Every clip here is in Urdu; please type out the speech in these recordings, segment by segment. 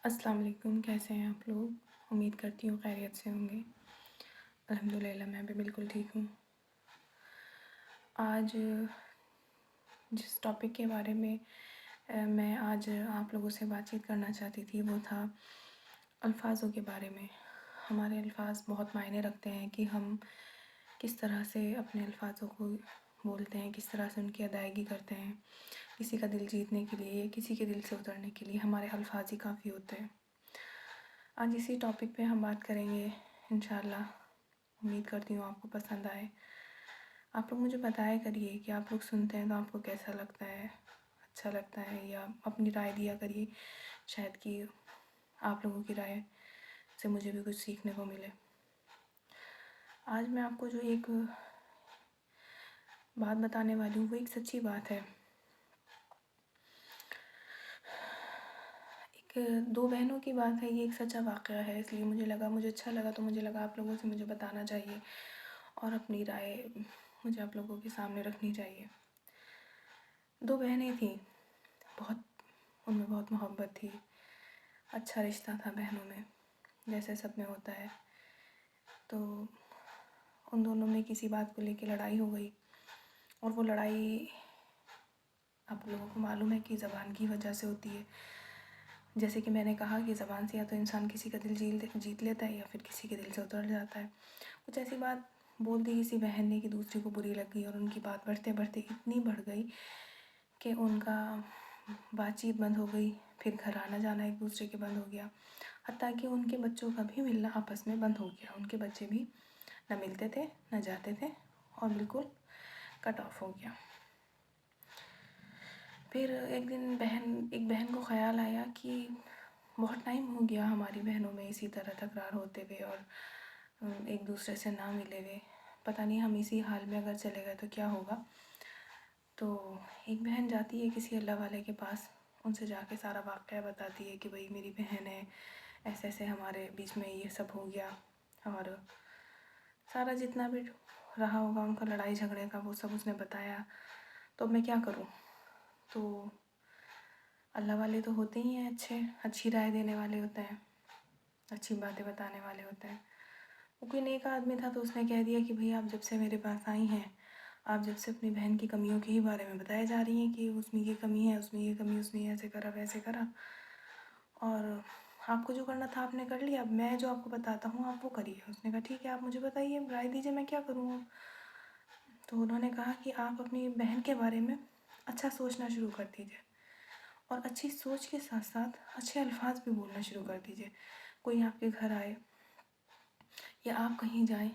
السلام علیکم، کیسے ہیں آپ لوگ؟ امید کرتی ہوں خیریت سے ہوں گے۔ الحمدللہ میں بھی بالکل ٹھیک ہوں۔ آج جس ٹاپک کے بارے میں میں آج آپ لوگوں سے بات چیت کرنا چاہتی تھی وہ تھا الفاظوں کے بارے میں۔ ہمارے الفاظ بہت معنی رکھتے ہیں کہ ہم کس طرح سے اپنے الفاظوں کو بولتے ہیں، کس طرح سے ان کی ادائیگی کرتے ہیں۔ کسی کا دل جیتنے کے لیے یا کسی کے دل سے اترنے کے لیے ہمارے الفاظ ہی کافی ہوتے ہیں۔ آج اسی ٹاپک پہ ہم بات کریں گے انشاءاللہ۔ امید کرتی ہوں آپ کو پسند آئے۔ آپ لوگ مجھے بتایا کریے کہ آپ لوگ سنتے ہیں تو آپ کو کیسا لگتا ہے، اچھا لگتا ہے، یا اپنی رائے دیا کریے، شاید کہ آپ لوگوں کی رائے سے مجھے بھی کچھ سیکھنے کو ملے۔ آج میں آپ کو جو ایک بات بتانے والی ہوں وہ ایک سچی بات ہے۔ دو بہنوں کی بات ہے، یہ ایک سچا واقعہ ہے، اس لیے مجھے اچھا لگا تو مجھے لگا آپ لوگوں سے مجھے بتانا چاہیے اور اپنی رائے مجھے آپ لوگوں کے سامنے رکھنی چاہیے۔ دو بہنیں تھیں، ان میں بہت محبت تھی، اچھا رشتہ تھا بہنوں میں، جیسے سب میں ہوتا ہے۔ تو ان دونوں میں کسی بات کو لے کے لڑائی ہو گئی، اور وہ لڑائی آپ لوگوں کو معلوم ہے کہ زبان کی وجہ سے ہوتی ہے۔ جیسے کہ میں نے کہا کہ زبان سے یا تو انسان کسی کا دل جیت لیتا ہے یا پھر کسی کے دل سے اتر جاتا ہے۔ کچھ ایسی بات بول دی کسی بہن نے کہ دوسری کو بری لگ گئی، اور ان کی بات بڑھتے بڑھتے اتنی بڑھ گئی کہ ان کا بات چیت بند ہو گئی، پھر گھر آنا جانا ایک دوسرے کے بند ہو گیا، حتیٰ کہ ان کے بچوں کا بھی ملنا آپس میں بند ہو گیا۔ ان کے بچے بھی نہ ملتے تھے نہ جاتے تھے، اور بالکل کٹ آف ہو گیا۔ پھر ایک دن ایک بہن کو خیال آیا کہ بہت ٹائم ہو گیا ہماری بہنوں میں اسی طرح تکرار ہوتے ہوئے اور ایک دوسرے سے نہ ملے ہوئے، پتہ نہیں ہم اسی حال میں اگر چلے گئے تو کیا ہوگا۔ تو ایک بہن جاتی ہے کسی اللہ والے کے پاس، ان سے جا کے سارا واقعہ بتاتی ہے کہ بھئی میری بہن ہے، ایسے ایسے ہمارے بیچ میں یہ سب ہو گیا، اور سارا جتنا بھی رہا ہوگا ان کا لڑائی جھگڑے کا وہ سب اس نے بتایا۔ تو اب میں کیا کروں؟ تو اللہ والے تو ہوتے ہی ہیں اچھی رائے دینے والے ہوتے ہیں، اچھی باتیں بتانے والے ہوتے ہیں۔ وہ کوئی نیک آدمی تھا تو اس نے کہہ دیا کہ بھئی آپ جب سے میرے پاس آئی ہیں، آپ جب سے اپنی بہن کی کمیوں کے ہی بارے میں بتائے جا رہی ہیں کہ اس میں یہ کمی ہے، اس میں یہ کمی، اس نے ایسے کرا ویسے کرا، اور آپ کو جو کرنا تھا آپ نے کر لیا، اب میں جو آپ کو بتاتا ہوں آپ وہ کریے۔ اس نے کہا ٹھیک ہے، آپ مجھے بتائیے، رائے دیجیے، میں کیا کروں اب؟ تو انہوں نے کہا کہ آپ اپنی بہن کے بارے میں اچھا سوچنا شروع کر دیجیے، اور اچھی سوچ کے ساتھ ساتھ اچھے الفاظ بھی بولنا شروع کر دیجیے۔ کوئی آپ کے گھر آئے یا آپ کہیں جائیں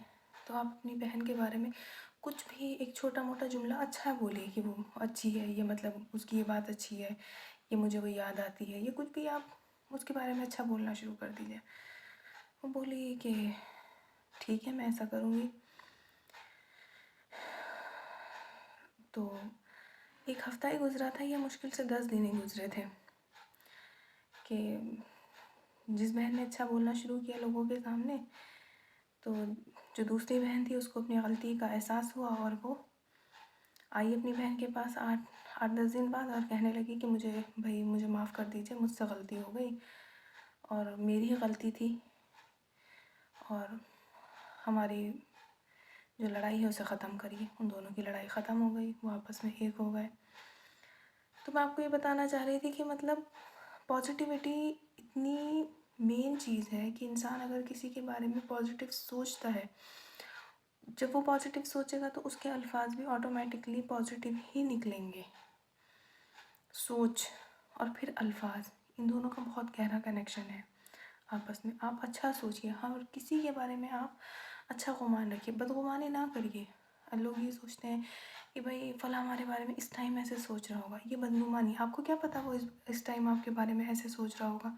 تو آپ اپنی بہن کے بارے میں کچھ بھی ایک چھوٹا موٹا جملہ اچھا بولیے کہ وہ اچھی ہے، یہ مطلب اس کی یہ بات اچھی ہے، یہ مجھے وہ یاد آتی ہے، یہ کچھ بھی آپ اس کے بارے میں اچھا بولنا شروع کر دیجیے۔ وہ بولی کہ ٹھیک ہے میں ایسا کروں گی۔ تو ایک ہفتہ ہی گزرا تھا یا مشکل سے 10 دن ہی گزرے تھے کہ جس بہن نے اچھا بولنا شروع کیا لوگوں کے سامنے، تو جو دوسری بہن تھی اس کو اپنی غلطی کا احساس ہوا، اور وہ آئی اپنی بہن کے پاس 8-10 دن بعد اور کہنے لگی کہ مجھے معاف کر دیجیے، مجھ سے غلطی ہو گئی اور میری ہی غلطی تھی، اور ہماری جو لڑائی ہے اسے ختم کریے۔ ان دونوں کی لڑائی ختم ہو گئی، وہ آپس میں ایک ہو گئے۔ تو میں آپ کو یہ بتانا چاہ رہی تھی کہ مطلب پازیٹیوٹی اتنی مین چیز ہے کہ انسان اگر کسی کے بارے میں پازیٹیو سوچتا ہے، جب وہ پازیٹیو سوچے گا تو اس کے الفاظ بھی آٹومیٹکلی پازیٹیو ہی نکلیں گے۔ سوچ اور پھر الفاظ، ان دونوں کا بہت گہرا کنیکشن ہے آپس میں۔ آپ اچھا سوچیے، اور کسی کے بارے میں آپ اچھا گمان رکھیے، بدگمانی نہ کریے۔ لوگ یہ سوچتے ہیں کہ بھئی فلاں ہمارے بارے میں اس ٹائم ایسے سوچ رہا ہوگا، یہ بدگمانی۔ آپ کو کیا پتہ وہ اس ٹائم آپ کے بارے میں ایسے سوچ رہا ہوگا،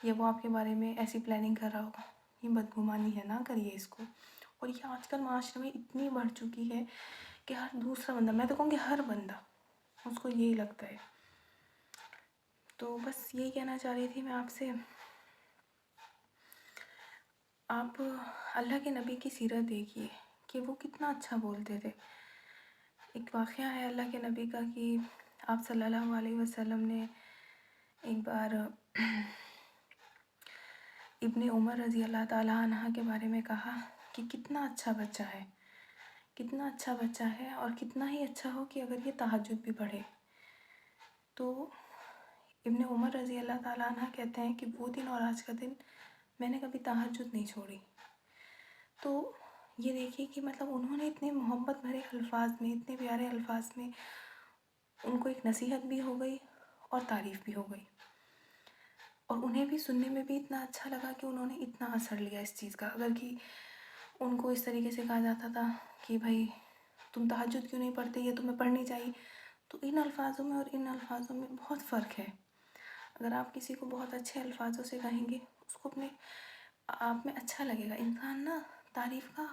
یا وہ آپ کے بارے میں ایسی پلاننگ کر رہا ہوگا؟ یہ بدگمانی ہے، نہ کریے اس کو۔ اور یہ آج کل معاشرے میں اتنی بڑھ چکی ہے کہ ہر دوسرا بندہ، میں تو کہوں گی ہر بندہ، اس کو یہی لگتا ہے۔ تو بس یہی کہنا چاہ رہی تھی میں آپ سے۔ آپ اللہ کے نبی کی سیرت دیکھیے کہ وہ کتنا اچھا بولتے تھے۔ ایک واقعہ ہے اللہ کے نبی کا کہ آپ صلی اللہ علیہ وسلم نے ایک بار ابن عمر رضی اللہ تعالیٰ عنہ کے بارے میں کہا کہ کتنا اچھا بچہ ہے، کتنا اچھا بچہ ہے، اور کتنا ہی اچھا ہو کہ اگر یہ تہجد بھی پڑھے۔ تو ابن عمر رضی اللہ تعالیٰ عنہ کہتے ہیں کہ وہ دن اور آج کا دن میں نے کبھی تہجد نہیں چھوڑی۔ تو یہ دیکھیے کہ مطلب انہوں نے اتنے محبت بھرے الفاظ میں، اتنے پیارے الفاظ میں ان کو ایک نصیحت بھی ہو گئی اور تعریف بھی ہو گئی، اور انہیں بھی سننے میں بھی اتنا اچھا لگا کہ انہوں نے اتنا اثر لیا اس چیز کا۔ اگر کہ ان کو اس طریقے سے کہا جاتا تھا کہ بھائی تم تہجد کیوں نہیں پڑھتے، یہ تمہیں پڑھنی چاہیے، تو ان الفاظوں میں اور ان الفاظوں میں بہت فرق ہے۔ اگر آپ کسی کو بہت اچھے الفاظوں سے کہیں گے، اس کو اپنے آپ میں اچھا لگے گا۔ انسان نا تعریف کا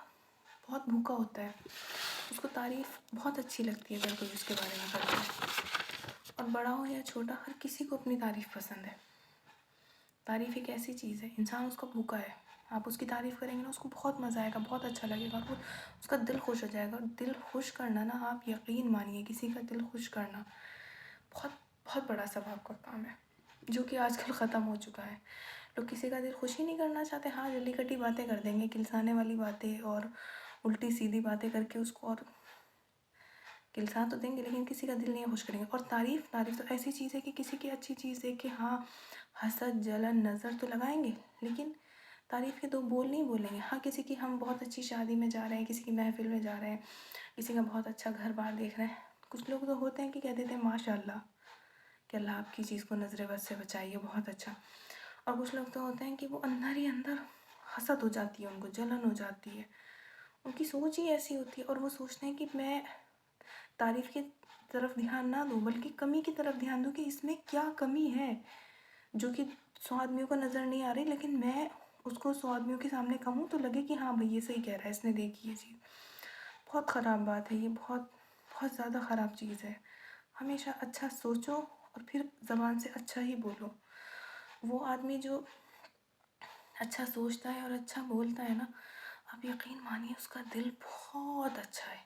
بہت بھوکا ہوتا ہے، اس کو تعریف بہت اچھی لگتی ہے اگر کوئی اس کے بارے میں کرتا ہے، اور بڑا ہو یا چھوٹا ہر کسی کو اپنی تعریف پسند ہے۔ تعریف ایک ایسی چیز ہے، انسان اس کا بھوکا ہے، آپ اس کی تعریف کریں گے نا، اس کو بہت مزہ آئے گا، بہت اچھا لگے گا، اور اس کا دل خوش ہو جائے گا۔ اور دل خوش کرنا نا، آپ یقین مانیے، کسی کا دل خوش کرنا بہت بہت بڑا ثواب کا کام ہے، جو کہ آج کل ختم ہو چکا ہے۔ لوگ کسی کا دل خوش ہی نہیں کرنا چاہتے، ہاں جلی کٹی باتیں کر دیں گے، کلسانے والی باتیں اور الٹی سیدھی باتیں کر کے اس کو اور کلسا تو دیں گے، لیکن کسی کا دل نہیں خوش کریں گے۔ اور تعریف تو ایسی چیز ہے کہ کسی کی اچھی چیز دیکھ کے ہاں حسد، جلن، نظر تو لگائیں گے، لیکن تعریف کے دو بول نہیں بولیں گے۔ ہاں کسی کی ہم بہت اچھی شادی میں جا رہے ہیں، کسی کی محفل میں جا رہے ہیں، کسی کا بہت اچھا گھر بار دیکھ رہے ہیں، کچھ لوگ تو ہوتے ہیں کہ کہہ دیتے ہیں ماشاء اللہ، کہ اللہ آپ کی چیز کو نظر بد سے بچائیے، بہت اچھا۔ اور کچھ لوگ تو ہوتے ہیں کہ وہ اندر ہی اندر حسد ہو جاتی ہے، ان کو جلن ہو جاتی ہے، ان کی سوچ ہی ایسی ہوتی ہے، اور وہ سوچتے ہیں کہ میں تعریف کی طرف دھیان نہ دوں، بلکہ کمی کی طرف دھیان دوں کہ اس میں کیا کمی ہے جو کہ 100 آدمیوں کو نظر نہیں آ رہی، لیکن میں اس کو 100 آدمیوں کے سامنے کہوں تو لگے کہ ہاں بھئی یہ صحیح کہہ رہا ہے، اس نے دیکھی یہ چیز۔ بہت خراب بات ہے یہ، بہت بہت زیادہ خراب چیز ہے۔ ہمیشہ اچھا سوچو اور پھر زبان سے اچھا ہی بولو۔ وہ آدمی جو اچھا سوچتا ہے اور اچھا بولتا ہے نا، آپ یقین مانیے اس کا دل بہت اچھا ہے،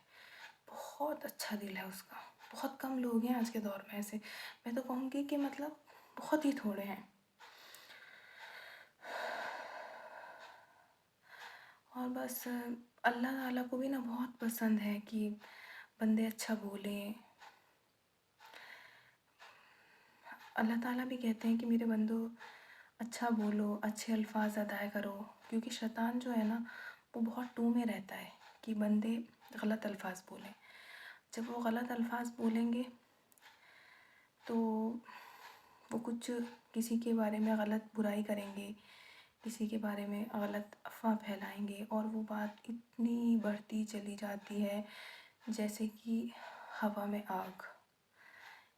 بہت اچھا دل ہے اس کا۔ بہت کم لوگ ہیں آج کے دور میں ایسے، میں تو کہوں گی کہ مطلب بہت ہی تھوڑے ہیں۔ اور بس اللہ تعالیٰ کو بھی نا بہت پسند ہے کہ بندے اچھا بولیں۔ اللہ تعالیٰ بھی کہتے ہیں کہ میرے بندو اچھا بولو، اچھے الفاظ ادا کرو، کیونکہ شیطان جو ہے نا وہ بہت ٹو میں رہتا ہے کہ بندے غلط الفاظ بولیں۔ جب وہ غلط الفاظ بولیں گے تو وہ کچھ کسی کے بارے میں غلط برائی کریں گے، کسی کے بارے میں غلط افواہ پھیلائیں گے، اور وہ بات اتنی بڑھتی چلی جاتی ہے جیسے کہ ہوا میں آگ۔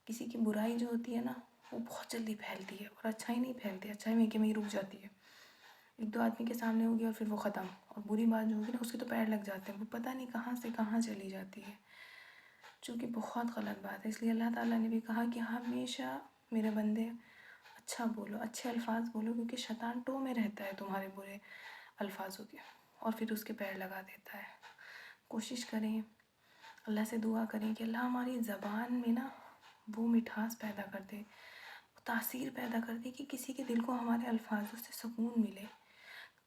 کسی کی برائی جو ہوتی ہے نا وہ بہت جلدی پھیلتی ہے، اور اچھائی نہیں پھیلتی، اچھائی میں کہ میں ہی رک جاتی ہے، ایک دو آدمی کے سامنے ہوگی اور پھر وہ ختم۔ اور بری بات جو ہوگی نا اس کے تو پیر لگ جاتے ہیں، وہ پتہ نہیں کہاں سے کہاں چلی جاتی ہے، جو کہ بہت غلط بات ہے۔ اس لیے اللہ تعالیٰ نے بھی کہا کہ ہمیشہ میرے بندے اچھا بولو، اچھے الفاظ بولو، کیونکہ شیطان ٹو میں رہتا ہے تمہارے برے الفاظ ہوتے ہیں اور پھر اس کے پیر لگا دیتا ہے۔ کوشش کریں، اللہ سے دعا کریں کہ اللہ ہماری زبان میں نا وہ مٹھاس پیدا کر دے، وہ تاثیر پیدا کر دے کہ کسی کے دل کو ہمارے الفاظوں سے سکون ملے۔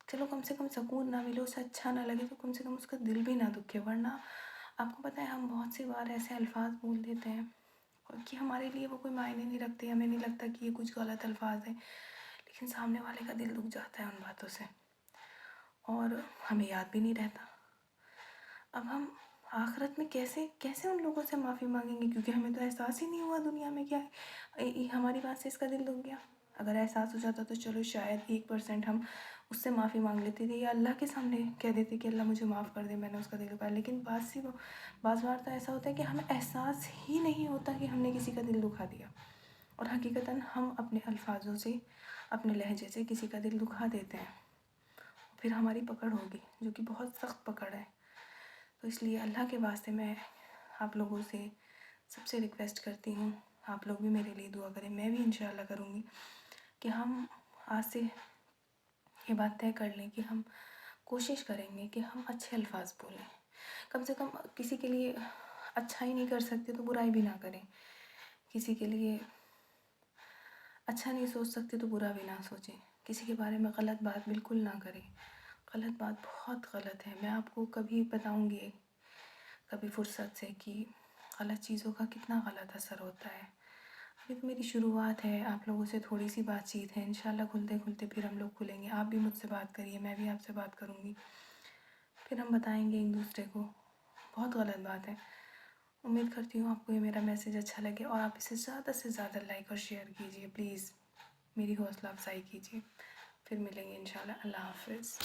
چلو کم سے کم سکون نہ ملے، اسے اچھا نہ لگے، تو کم سے کم اس کا دل بھی نہ دکھے۔ ورنہ آپ کو پتہ ہے ہم بہت سی بار ایسے الفاظ بول دیتے ہیں کہ ہمارے لیے وہ کوئی معنی نہیں رکھتے، ہمیں نہیں لگتا کہ یہ کچھ غلط الفاظ ہیں، لیکن سامنے والے کا دل دکھ جاتا ہے ان باتوں سے، اور ہمیں یاد بھی نہیں رہتا۔ اب ہم آخرت میں کیسے ان لوگوں سے معافی مانگیں گے، کیونکہ ہمیں تو احساس ہی نہیں ہوا دنیا میں کیا ہے ہماری بات سے اس کا دل دکھ گیا۔ اگر احساس ہو جاتا تو چلو شاید 1% ہم اس سے معافی مانگ لیتے تھے، یا اللہ کے سامنے کہہ دیتے کہ اللہ مجھے معاف کر دے، میں نے اس کا دل دکھایا۔ لیکن بعض بار تو ایسا ہوتا ہے کہ ہمیں احساس ہی نہیں ہوتا کہ ہم نے کسی کا دل دکھا دیا، اور حقیقتاً ہم اپنے الفاظوں سے، اپنے لہجے سے کسی کا دل دکھا دیتے ہیں، پھر ہماری پکڑ ہوگی، جو کہ بہت سخت پکڑ ہے۔ تو اس لیے اللہ کے واسطے میں آپ لوگوں سے سب سے ریکویسٹ کرتی ہوں، آپ لوگ بھی میرے لیے دعا کریں، میں بھی انشاءاللہ کروں گی کہ ہم آج سے یہ بات طے کر لیں کہ ہم کوشش کریں گے کہ ہم اچھے الفاظ بولیں، کم سے کم کسی کے لیے اچھا ہی نہیں کر سکتے تو برائی بھی نہ کریں، کسی کے لیے اچھا نہیں سوچ سکتے تو برا بھی نہ سوچیں، کسی کے بارے میں غلط بات بالکل نہ کریں. غلط بات بہت غلط ہے. میں آپ کو کبھی بتاؤں گی کبھی فرصت سے کہ غلط چیزوں کا کتنا غلط اثر ہوتا ہے. ابھی تو میری شروعات ہے، آپ لوگوں سے تھوڑی سی بات چیت ہے. انشاءاللہ کھلتے کھلتے پھر ہم لوگ کھلیں گے. آپ بھی مجھ سے بات کریے، میں بھی آپ سے بات کروں گی، پھر ہم بتائیں گے ایک دوسرے کو. بہت غلط بات ہے. امید کرتی ہوں آپ کو یہ میرا میسیج اچھا لگے اور آپ اسے زیادہ سے زیادہ لائک اور شیئر کیجیے پلیز. میری حوصلہ افزائی کیجیے. پھر ملیں گے انشاءاللہ. اللہ حافظ.